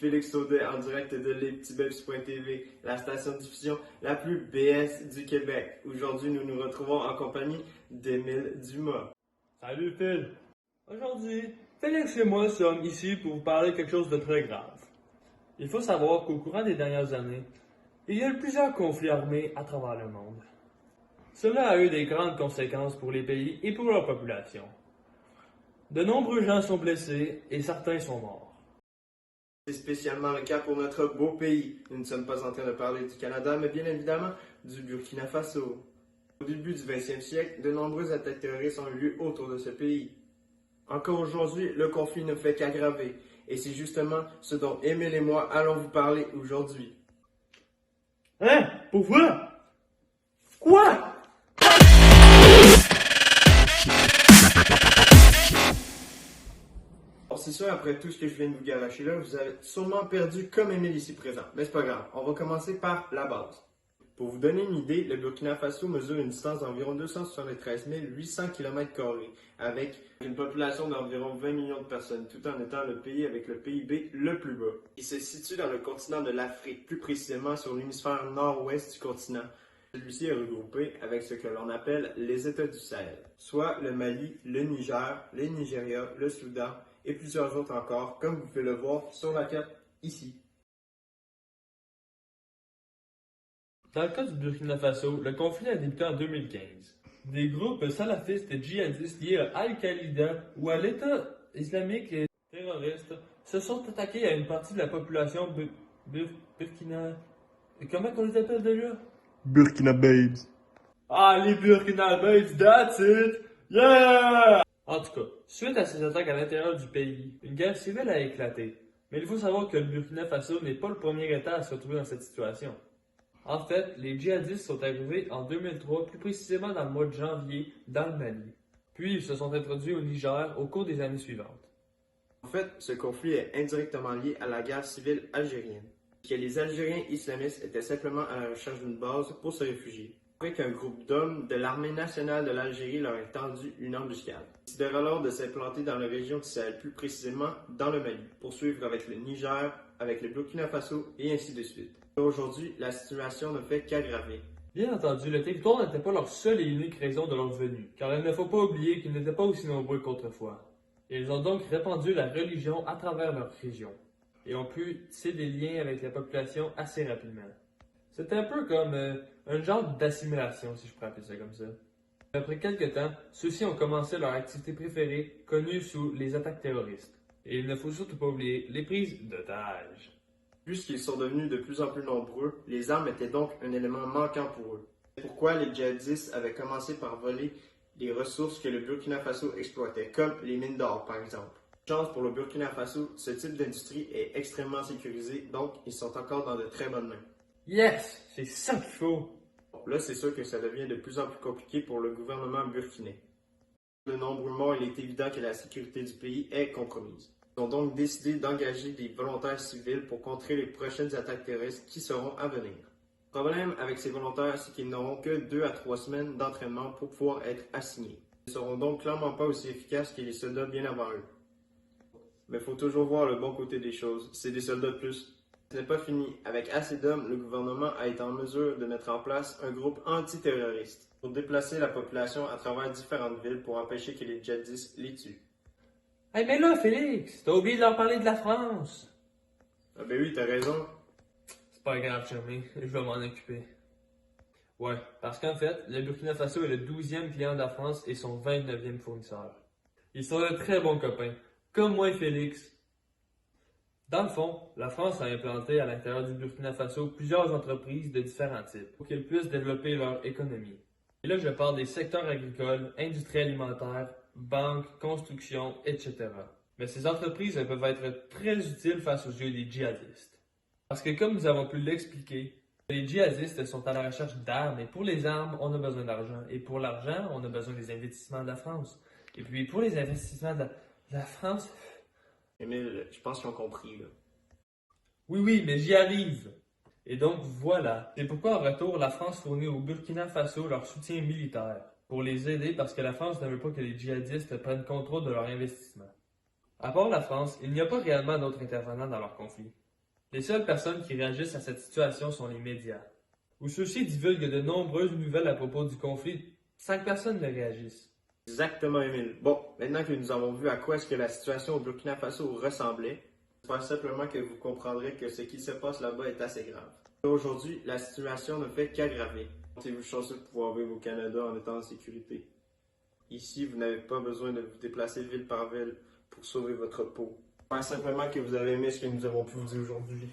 Félix Audet en direct de lespetitsbebs.tv, la station de diffusion la plus BS du Québec. Aujourd'hui, nous nous retrouvons en compagnie d'Émile Dumas. Salut Phil! Aujourd'hui, Félix et moi sommes ici pour vous parler de quelque chose de très grave. Il faut savoir qu'au courant des dernières années, il y a eu plusieurs conflits armés à travers le monde. Cela a eu des grandes conséquences pour les pays et pour leur population. De nombreux gens sont blessés et certains sont morts. C'est spécialement le cas pour notre beau pays. Nous ne sommes pas en train de parler du Canada, mais bien évidemment du Burkina Faso. Au début du 20e siècle, de nombreuses attaques terroristes ont eu lieu autour de ce pays. Encore aujourd'hui, le conflit ne fait qu'aggraver, et c'est justement ce dont Émile et moi allons vous parler aujourd'hui. Hein? Pourquoi? Quoi? Alors, c'est sûr, après tout ce que je viens de vous garocher là, vous avez sûrement perdu comme Émile ici présent. Mais c'est pas grave, on va commencer par la base. Pour vous donner une idée, le Burkina Faso mesure une distance d'environ 273 800 km², avec une population d'environ 20 millions de personnes, tout en étant le pays avec le PIB le plus bas. Il se situe dans le continent de l'Afrique, plus précisément sur l'hémisphère nord-ouest du continent. Celui-ci est regroupé avec ce que l'on appelle les États du Sahel, soit le Mali, le Niger, le Nigeria, le Soudan et plusieurs autres encore, comme vous pouvez le voir sur la carte ici. Dans le cas du Burkina Faso, le conflit a débuté en 2015. Des groupes salafistes et djihadistes liés à Al-Qaïda ou à l'État islamique et terroristes se sont attaqués à une partie de la population Burkina... Comment on les appelle déjà? Burkina Babes. Ah, les Burkina Babes, that's it! Yeah! En tout cas, suite à ces attaques à l'intérieur du pays, une guerre civile a éclaté. Mais il faut savoir que le Burkina Faso n'est pas le premier État à se retrouver dans cette situation. En fait, les djihadistes sont arrivés en 2003, plus précisément dans le mois de janvier, dans le Mali. Puis ils se sont introduits au Niger au cours des années suivantes. En fait, ce conflit est indirectement lié à la guerre civile algérienne, que les Algériens islamistes étaient simplement à la recherche d'une base pour se réfugier, après qu'un groupe d'hommes de l'armée nationale de l'Algérie leur ait tendu une embuscade. Ils décidèrent alors de s'implanter dans la région du Sahel, plus précisément dans le Mali, pour suivre avec le Niger, avec le Burkina Faso et ainsi de suite. Aujourd'hui, la situation ne fait qu'aggraver. Bien entendu, le territoire n'était pas leur seule et unique raison de leur venue, car il ne faut pas oublier qu'ils n'étaient pas aussi nombreux qu'autrefois. Ils ont donc répandu la religion à travers leur région, et ont pu tisser des liens avec la population assez rapidement. C'est un peu comme un genre d'assimilation, si je pourrais appeler ça comme ça. Après quelques temps, ceux-ci ont commencé leur activité préférée, connue sous les attaques terroristes. Et il ne faut surtout pas oublier les prises d'otages. Puisqu'ils sont devenus de plus en plus nombreux, les armes étaient donc un élément manquant pour eux. C'est pourquoi les djihadistes avaient commencé par voler les ressources que le Burkina Faso exploitait, comme les mines d'or par exemple. Chance pour le Burkina Faso, ce type d'industrie est extrêmement sécurisé, donc ils sont encore dans de très bonnes mains. Yes! C'est ça qu'il faut! Là, c'est sûr que ça devient de plus en plus compliqué pour le gouvernement burkinais. De nombreux morts, il est évident que la sécurité du pays est compromise. Ils ont donc décidé d'engager des volontaires civils pour contrer les prochaines attaques terroristes qui seront à venir. Le problème avec ces volontaires, c'est qu'ils n'auront que 2 à 3 semaines d'entraînement pour pouvoir être assignés. Ils ne seront donc clairement pas aussi efficaces que les soldats bien avant eux. Mais il faut toujours voir le bon côté des choses, c'est des soldats de plus. Ce n'est pas fini. Avec assez d'hommes, le gouvernement a été en mesure de mettre en place un groupe antiterroriste pour déplacer la population à travers différentes villes pour empêcher que les djihadistes les tuent. Hey, mais là, Félix, t'as oublié de leur parler de la France. Ah ben oui, t'as raison. C'est pas grave, Jeremy, je vais m'en occuper. Ouais, parce qu'en fait, le Burkina Faso est le 12e client de la France et son 29e fournisseur. Ils sont de très bons copains, comme moi et Félix. Dans le fond, la France a implanté à l'intérieur du Burkina Faso plusieurs entreprises de différents types pour qu'elles puissent développer leur économie. Et là, je parle des secteurs agricoles, industrie alimentaire, banques, construction, etc. Mais ces entreprises elles peuvent être très utiles face aux yeux des djihadistes. Parce que comme nous avons pu l'expliquer, les djihadistes sont à la recherche d'armes et pour les armes, on a besoin d'argent. Et pour l'argent, on a besoin des investissements de la France. Et puis pour les investissements de la France... Émile, je pense qu'ils ont compris, là. Oui, mais j'y arrive. Et donc voilà. C'est pourquoi en retour, la France fournit au Burkina Faso leur soutien militaire. Pour les aider parce que la France ne veut pas que les djihadistes prennent contrôle de leur investissement. À part la France, il n'y a pas réellement d'autres intervenants dans leur conflit. Les seules personnes qui réagissent à cette situation sont les médias, où ceux-ci divulguent de nombreuses nouvelles à propos du conflit sans que personne ne réagisse. Exactement, Émile. Bon, maintenant que nous avons vu à quoi est-ce que la situation au Burkina Faso ressemblait, j'espère simplement que vous comprendrez que ce qui se passe là-bas est assez grave. Aujourd'hui, la situation ne fait qu'aggraver. Sentez-vous chanceux de pouvoir vivre au Canada en étant en sécurité. Ici, vous n'avez pas besoin de vous déplacer ville par ville pour sauver votre peau. J'espère simplement que vous avez aimé ce que nous avons pu vous dire aujourd'hui.